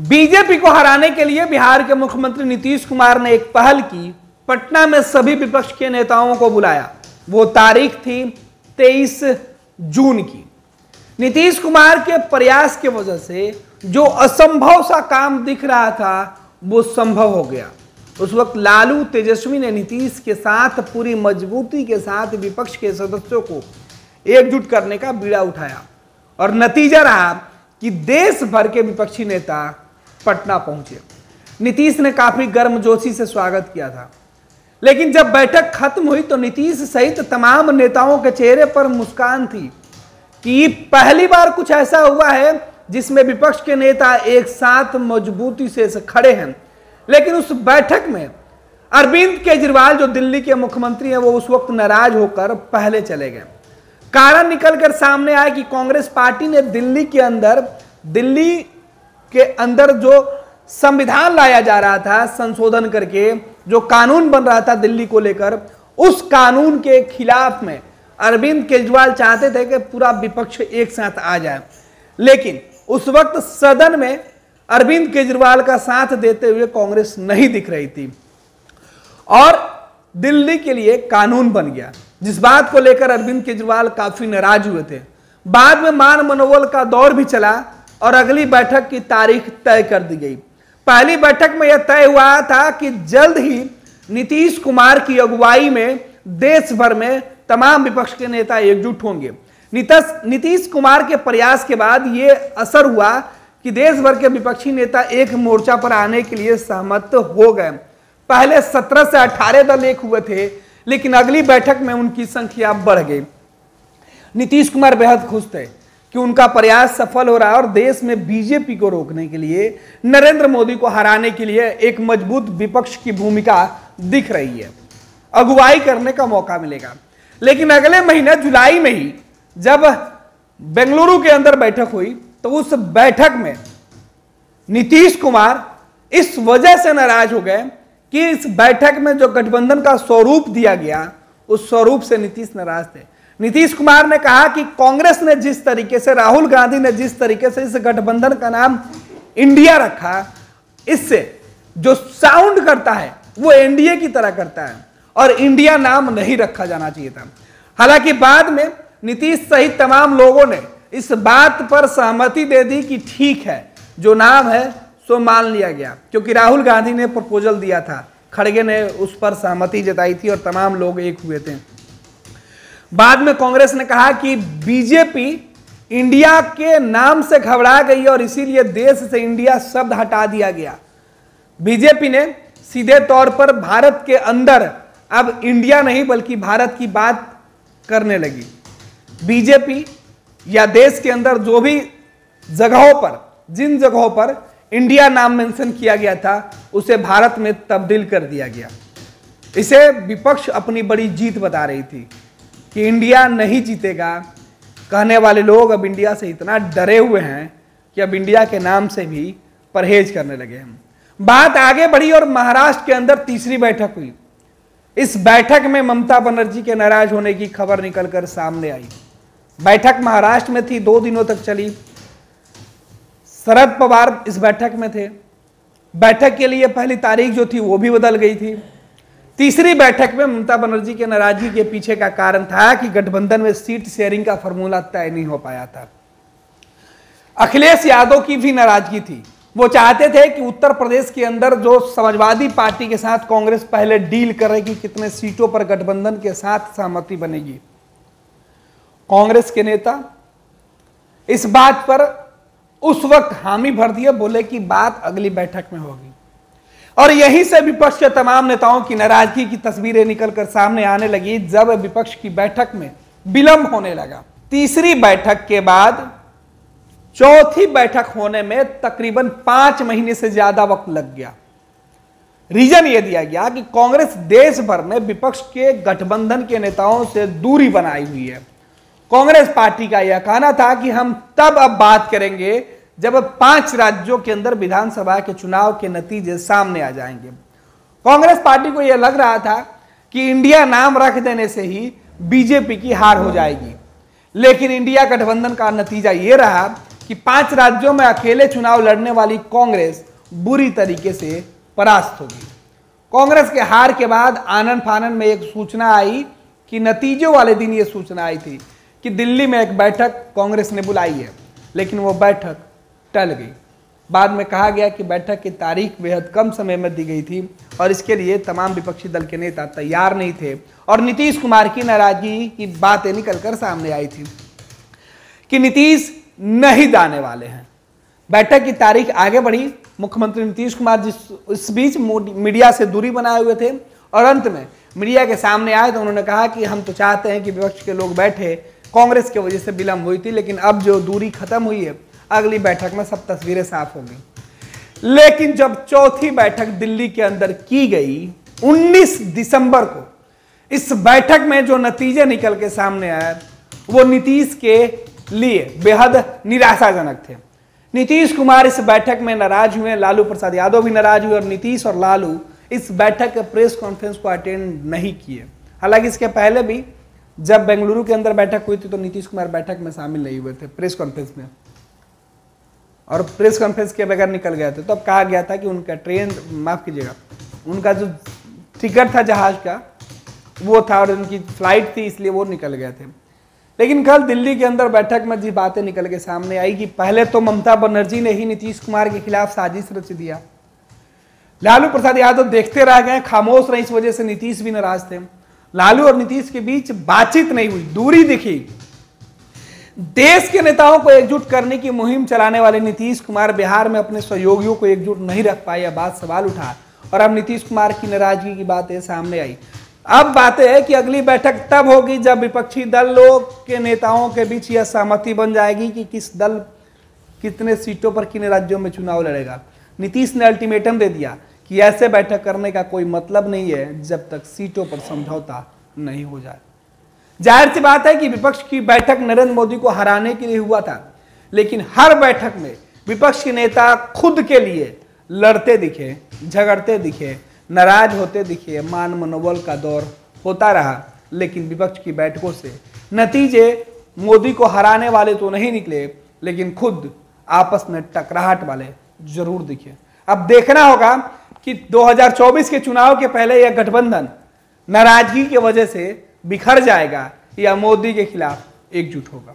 BJP को हराने के लिए बिहार के मुख्यमंत्री नीतीश कुमार ने एक पहल की। पटना में सभी विपक्ष के नेताओं को बुलाया। वो तारीख थी 23 जून की। नीतीश कुमार के प्रयास की वजह से जो असंभव सा काम दिख रहा था वो संभव हो गया। उस वक्त लालू तेजस्वी ने नीतीश के साथ पूरी मजबूती के साथ विपक्ष के सदस्यों को एकजुट करने का बीड़ा उठाया और नतीजा रहा कि देश भर के विपक्षी नेता पटना पहुंचे। नीतीश ने काफी गर्मजोशी से स्वागत किया था, लेकिन जब बैठक खत्म हुई तो नीतीश सहित तमाम नेताओं के चेहरे पर मुस्कान थी कि पहली बार कुछ ऐसा हुआ है जिसमें विपक्ष के नेता एक साथ मजबूती से खड़े हैं। लेकिन उस बैठक में अरविंद केजरीवाल जो दिल्ली के मुख्यमंत्री हैं वो उस वक्त नाराज होकर पहले चले गए। कारण निकलकर सामने आया कि कांग्रेस पार्टी ने दिल्ली के अंदर जो संविधान लाया जा रहा था संशोधन करके, जो कानून बन रहा था दिल्ली को लेकर, उस कानून के खिलाफ में अरविंद केजरीवाल चाहते थे कि पूरा विपक्ष एक साथ आ जाए। लेकिन उस वक्त सदन में अरविंद केजरीवाल का साथ देते हुए कांग्रेस नहीं दिख रही थी और दिल्ली के लिए कानून बन गया, जिस बात को लेकर अरविंद केजरीवाल काफी नाराज हुए थे। बाद में मान मनोबल का दौर भी चला और अगली बैठक की तारीख तय कर दी गई। पहली बैठक में यह तय हुआ था कि जल्द ही नीतीश कुमार की अगुवाई में देश भर में तमाम विपक्ष के नेता एकजुट होंगे। नीतीश कुमार के प्रयास के बाद यह असर हुआ कि देश भर के विपक्षी नेता एक मोर्चा पर आने के लिए सहमत हो गए। पहले 17 से 18 दल एक हुए थे, लेकिन अगली बैठक में उनकी संख्या बढ़ गई। नीतीश कुमार बेहद खुश थे कि उनका प्रयास सफल हो रहा है और देश में बीजेपी को रोकने के लिए, नरेंद्र मोदी को हराने के लिए एक मजबूत विपक्ष की भूमिका दिख रही है। अगुवाई करने का मौका मिलेगा। लेकिन अगले महीने जुलाई में ही जब बेंगलुरु के अंदर बैठक हुई तो उस बैठक में नीतीश कुमार इस वजह से नाराज हो गए कि इस बैठक में जो गठबंधन का स्वरूप दिया गया उस स्वरूप से नीतीश नाराज थे। नीतीश कुमार ने कहा कि कांग्रेस ने जिस तरीके से, राहुल गांधी ने जिस तरीके से इस गठबंधन का नाम इंडिया रखा, इससे जो साउंड करता है वो एनडीए की तरह करता है और इंडिया नाम नहीं रखा जाना चाहिए था। हालांकि बाद में नीतीश सहित तमाम लोगों ने इस बात पर सहमति दे दी कि ठीक है, जो नाम है सो मान लिया गया, क्योंकि राहुल गांधी ने प्रपोजल दिया था, खड़गे ने उस पर सहमति जताई थी और तमाम लोग एक हुए थे। बाद में कांग्रेस ने कहा कि बीजेपी इंडिया के नाम से घबरा गई और इसीलिए देश से इंडिया शब्द हटा दिया गया। बीजेपी ने सीधे तौर पर भारत के अंदर अब इंडिया नहीं बल्कि भारत की बात करने लगी। बीजेपी या देश के अंदर जो भी जगहों पर, जिन जगहों पर इंडिया नाम मेंशन किया गया था उसे भारत में तब्दील कर दिया गया। इसे विपक्ष अपनी बड़ी जीत बता रही थी कि इंडिया नहीं जीतेगा। कहने वाले लोग अब इंडिया से इतना डरे हुए हैं कि अब इंडिया के नाम से भी परहेज करने लगे हैं। बात आगे बढ़ी और महाराष्ट्र के अंदर तीसरी बैठक हुई। इस बैठक में ममता बनर्जी के नाराज होने की खबर निकलकर सामने आई। बैठक महाराष्ट्र में थी, 2 दिनों तक चली। शरद पवार इस बैठक में थे। बैठक के लिए पहली तारीख जो थी वो भी बदल गई थी। तीसरी बैठक में ममता बनर्जी के नाराजगी के पीछे का कारण था कि गठबंधन में सीट शेयरिंग का फॉर्मूला तय नहीं हो पाया था। अखिलेश यादव की भी नाराजगी थी। वो चाहते थे कि उत्तर प्रदेश के अंदर जो समाजवादी पार्टी के साथ कांग्रेस पहले डील करेगी, कितने सीटों पर गठबंधन के साथ सहमति बनेगी। कांग्रेस के नेता इस बात पर उस वक्त हामी भर दिए, बोले कि बात अगली बैठक में होगी। और यहीं से विपक्ष के तमाम नेताओं की नाराजगी की तस्वीरें निकलकर सामने आने लगी जब विपक्ष की बैठक में विलंब होने लगा। तीसरी बैठक के बाद चौथी बैठक होने में तकरीबन 5 महीने से ज्यादा वक्त लग गया। रीजन यह दिया गया कि कांग्रेस देश भर में विपक्ष के गठबंधन के नेताओं से दूरी बनाई हुई है। कांग्रेस पार्टी का यह कहना था कि हम तब अब बात करेंगे जब 5 राज्यों के अंदर विधानसभा के चुनाव के नतीजे सामने आ जाएंगे। कांग्रेस पार्टी को यह लग रहा था कि इंडिया नाम रख देने से ही बीजेपी की हार हो जाएगी, लेकिन इंडिया गठबंधन का नतीजा यह रहा कि 5 राज्यों में अकेले चुनाव लड़ने वाली कांग्रेस बुरी तरीके से परास्त होगी। कांग्रेस के हार के बाद आनन फानन में एक सूचना आई कि नतीजों वाले दिन ये सूचना आई थी कि दिल्ली में एक बैठक कांग्रेस ने बुलाई है, लेकिन वो बैठक टल गई। बाद में कहा गया कि बैठक की तारीख बेहद कम समय में दी गई थी और इसके लिए तमाम विपक्षी दल के नेता तैयार नहीं थे और नीतीश कुमार की नाराजगी की बातें निकलकर सामने आई थी कि नीतीश नहीं जाने वाले हैं। बैठक की तारीख आगे बढ़ी। मुख्यमंत्री नीतीश कुमार इस बीच मीडिया से दूरी बनाए हुए थे और अंत में मीडिया के सामने आए तो उन्होंने कहा कि हम तो चाहते हैं कि विपक्ष के लोग बैठे, कांग्रेस की वजह से विलंब हुई थी, लेकिन अब जो दूरी खत्म हुई है अगली बैठक में सब तस्वीरें साफ होंगी। लेकिन जब चौथी बैठक दिल्ली के अंदर की गई 19 दिसंबर को, इस बैठक में जो नतीजे निकल के सामने आए वो नीतीश के लिए बेहद निराशाजनक थे। नीतीश कुमार इस बैठक में नाराज हुए, लालू प्रसाद यादव भी नाराज हुए और नीतीश और लालू इस बैठक के प्रेस कॉन्फ्रेंस को अटेंड नहीं किए। हालांकि इसके पहले भी जब बेंगलुरु के अंदर बैठक हुई थी तो नीतीश कुमार बैठक में शामिल नहीं हुए थे प्रेस कॉन्फ्रेंस में, और प्रेस कॉन्फ्रेंस के बगैर निकल गए थे। तो अब कहा गया था कि उनका ट्रेन, माफ कीजिएगा, उनका जो टिकट था जहाज का वो था और उनकी फ्लाइट थी, इसलिए वो निकल गए थे। लेकिन कल दिल्ली के अंदर बैठक में जी बातें निकल के सामने आई कि पहले तो ममता बनर्जी ने ही नीतीश कुमार के खिलाफ साजिश रच दिया। लालू प्रसाद यादव देखते रह गए, खामोश रहे, इस वजह से नीतीश भी नाराज थे। लालू और नीतीश के बीच बातचीत नहीं हुई, दूरी दिखी। देश के नेताओं को एकजुट करने की मुहिम चलाने वाले नीतीश कुमार बिहार में अपने सहयोगियों को एकजुट नहीं रख पाए, यह बात सवाल उठा और अब नीतीश कुमार की नाराजगी की बातें सामने आई। अब बातें है कि अगली बैठक तब होगी जब विपक्षी दलों के नेताओं के बीच यह सहमति बन जाएगी कि किस दल कितने सीटों पर किन राज्यों में चुनाव लड़ेगा। नीतीश ने अल्टीमेटम दे दिया कि ऐसे बैठक करने का कोई मतलब नहीं है जब तक सीटों पर समझौता नहीं हो जाए। जाहिर सी बात है कि विपक्ष की बैठक नरेंद्र मोदी को हराने के लिए हुआ था, लेकिन हर बैठक में विपक्ष के नेता खुद के लिए लड़ते दिखे, झगड़ते दिखे, नाराज होते दिखे, मान मनोबल का दौर होता रहा। लेकिन विपक्ष की बैठकों से नतीजे मोदी को हराने वाले तो नहीं निकले, लेकिन खुद आपस में टकराहट वाले जरूर दिखे। अब देखना होगा कि 2024 के चुनाव के पहले यह गठबंधन नाराजगी की वजह से बिखर जाएगा या मोदी के खिलाफ एकजुट होगा।